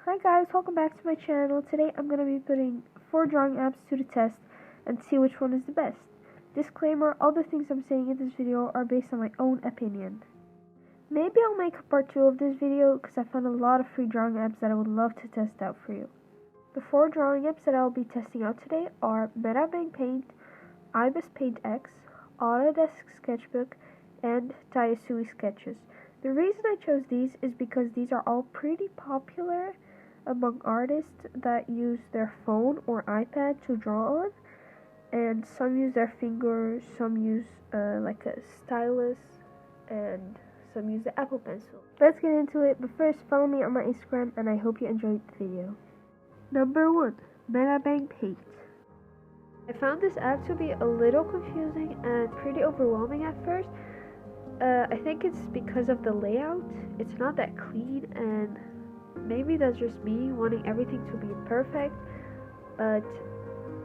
Hi guys, welcome back to my channel. Today I'm going to be putting 4 drawing apps to the test and see which one is the best. Disclaimer, all the things I'm saying in this video are based on my own opinion. Maybe I'll make a part 2 of this video because I found a lot of free drawing apps that I would love to test out for you. The 4 drawing apps that I'll be testing out today are Medibang Paint, IbisPaint X, Autodesk Sketchbook, and Sketchy Sketches. The reason I chose these is because these are all pretty popular among artists that use their phone or iPad to draw on, and some use their fingers, some use like a stylus, and some use the Apple Pencil. Let's get into it, but first follow me on my Instagram and I hope you enjoyed the video. Number 1, Medibang Paint. I found this app to be a little confusing and pretty overwhelming at first. I think it's because of the layout. It's not that clean, and maybe that's just me wanting everything to be perfect, but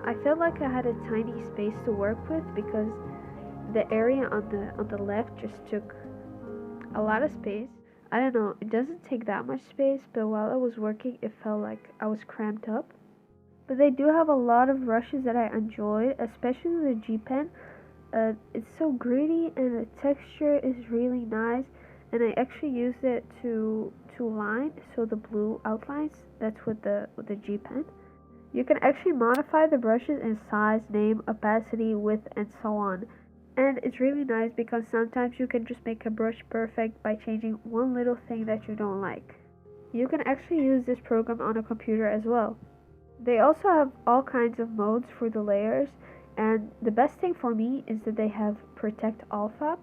I felt like I had a tiny space to work with because the area on the left just took a lot of space. I don't know, it doesn't take that much space, but while I was working it felt like I was cramped up. But they do have a lot of brushes that I enjoyed, especially the G pen. It's so gritty and the texture is really nice, and I actually used it to line, so the blue outlines, that's with the G pen. You can actually modify the brushes in size, name, opacity, width, and so on. And it's really nice because sometimes you can just make a brush perfect by changing one little thing that you don't like. You can actually use this program on a computer as well. They also have all kinds of modes for the layers, and the best thing for me is that they have Protect Alpha.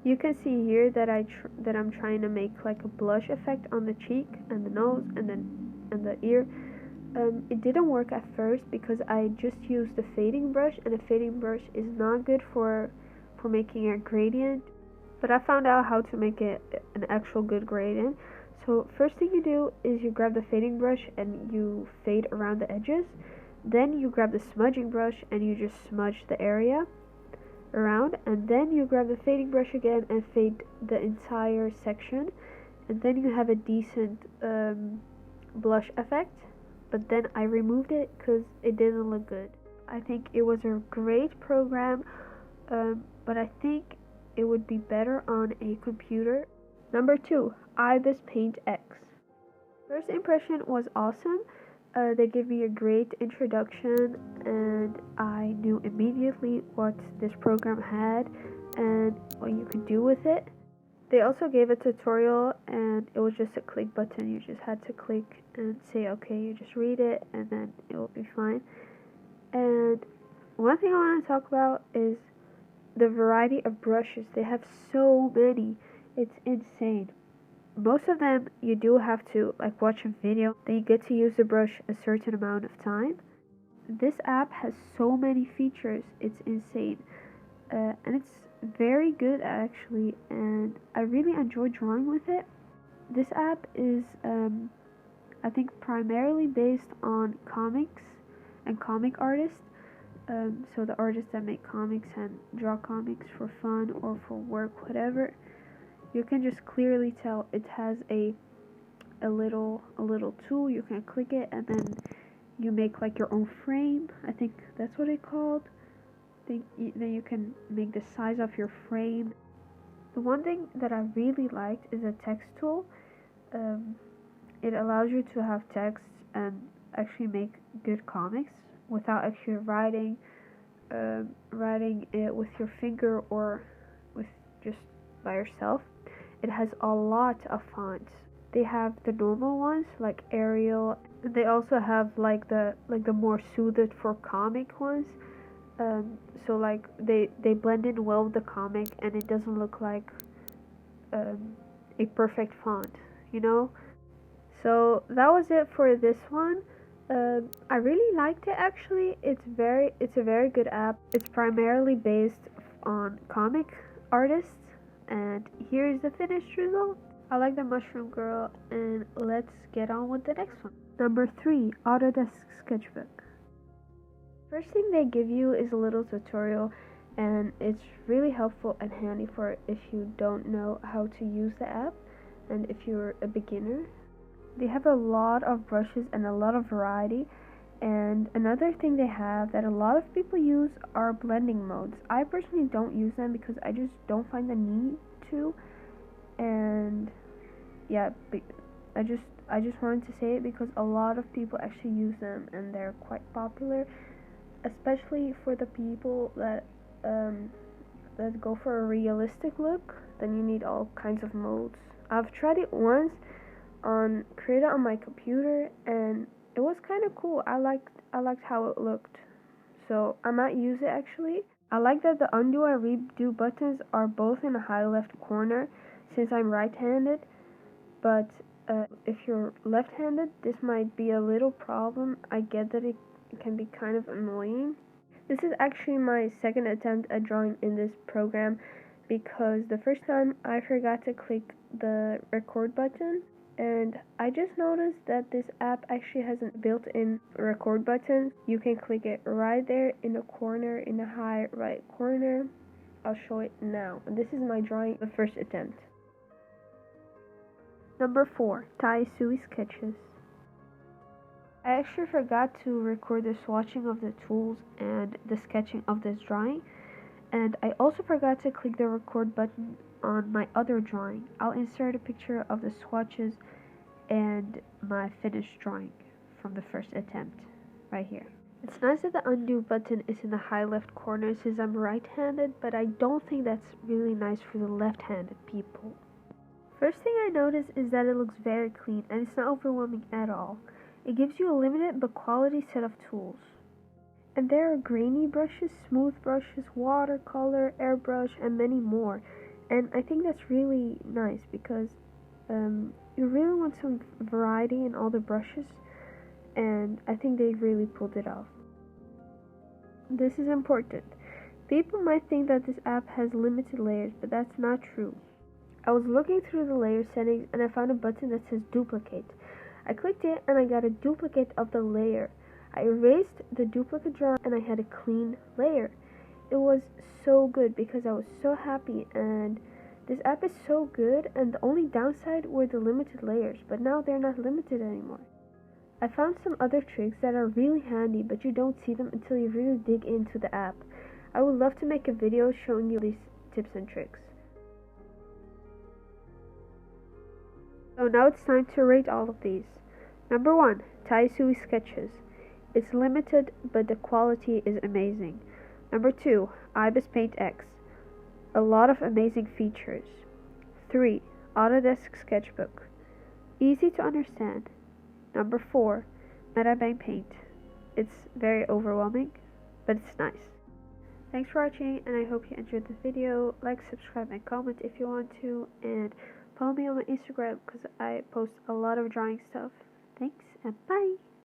You can see here that I'm trying to make like a blush effect on the cheek and the nose and the ear. It didn't work at first because I just used the fading brush, and the fading brush is not good for making a gradient. But I found out how to make it an actual good gradient. So first thing you do is you grab the fading brush and you fade around the edges. Then you grab the smudging brush and you just smudge the area around, and then you grab the fading brush again and fade the entire section, and then you have a decent blush effect. But then I removed it because it didn't look good. I think it was a great program, but I think it would be better on a computer. Number 2, IbisPaint X. First impression was awesome. They gave me a great introduction, and I knew immediately what this program had and what you could do with it. They also gave a tutorial, and it was just a click button. You just had to click and say okay, you just read it and then it will be fine. And one thing I want to talk about is the variety of brushes. They have so many, it's insane. Most of them you do have to like watch a video, then you get to use the brush a certain amount of time. This app has so many features, it's insane, and it's very good actually, and I really enjoy drawing with it. This app is I think primarily based on comics and comic artists, so the artists that make comics and draw comics for fun or for work, whatever. You can just clearly tell it has a little tool. You can click it and then you make like your own frame. I think that's what it's called. Then you can make the size of your frame. The one thing that I really liked is a text tool. It allows you to have text and actually make good comics without actually writing it with your finger or with just by yourself. It has a lot of fonts. They have the normal ones like Arial. They also have like the more suited for comic ones. So like they blend in well with the comic, and it doesn't look like a perfect font, you know. So that was it for this one. I really liked it actually. It's a very good app. It's primarily based on comic artists. And here's the finished result. I like the mushroom girl, and let's get on with the next one. Number 3, Autodesk Sketchbook. First thing they give you is a little tutorial, and it's really helpful and handy for if you don't know how to use the app and if you're a beginner. They have a lot of brushes and a lot of variety. And another thing they have that a lot of people use are blending modes. I personally don't use them because I just don't find the need to. And yeah, I just wanted to say it because a lot of people actually use them and they're quite popular, especially for the people that go for a realistic look. Then you need all kinds of modes. I've tried it once created on my computer, and it was kind of cool. I liked how it looked, so I might use it actually. I like that the undo and redo buttons are both in the high left corner since I'm right-handed, but if you're left-handed, this might be a little problem. I get that it can be kind of annoying. This is actually my second attempt at drawing in this program because the first time I forgot to click the record button, and I just noticed that this app actually has a built-in record button. You can click it right there in the corner, in the high right corner. I'll show it now. This is my drawing, the first attempt. Number 4, Sketchy Sketches. I actually forgot to record the swatching of the tools and the sketching of this drawing, and I also forgot to click the record button on my other drawing. I'll insert a picture of the swatches and my finished drawing from the first attempt right here. It's nice that the undo button is in the high left corner since I'm right-handed, but I don't think that's really nice for the left-handed people. First thing I notice is that it looks very clean and it's not overwhelming at all. It gives you a limited but quality set of tools. And there are grainy brushes, smooth brushes, watercolor, airbrush, and many more. And I think that's really nice because you really want some variety in all the brushes, and I think they really pulled it off. This is important. People might think that this app has limited layers, but that's not true. I was looking through the layer settings and I found a button that says duplicate. I clicked it and I got a duplicate of the layer. I erased the duplicate drawing and I had a clean layer. It was so good because I was so happy, and this app is so good, and the only downside were the limited layers, but now they're not limited anymore. I found some other tricks that are really handy, but you don't see them until you really dig into the app. I would love to make a video showing you these tips and tricks. So now it's time to rate all of these. Number 1, Sketchy Sketches. It's limited, but the quality is amazing. Number 2, IbisPaint X. A lot of amazing features. 3, Autodesk Sketchbook. Easy to understand. Number 4, Medibang Paint. It's very overwhelming, but it's nice. Thanks for watching, and I hope you enjoyed the video. Like, subscribe, and comment if you want to, and follow me on my Instagram because I post a lot of drawing stuff. Thanks, and bye!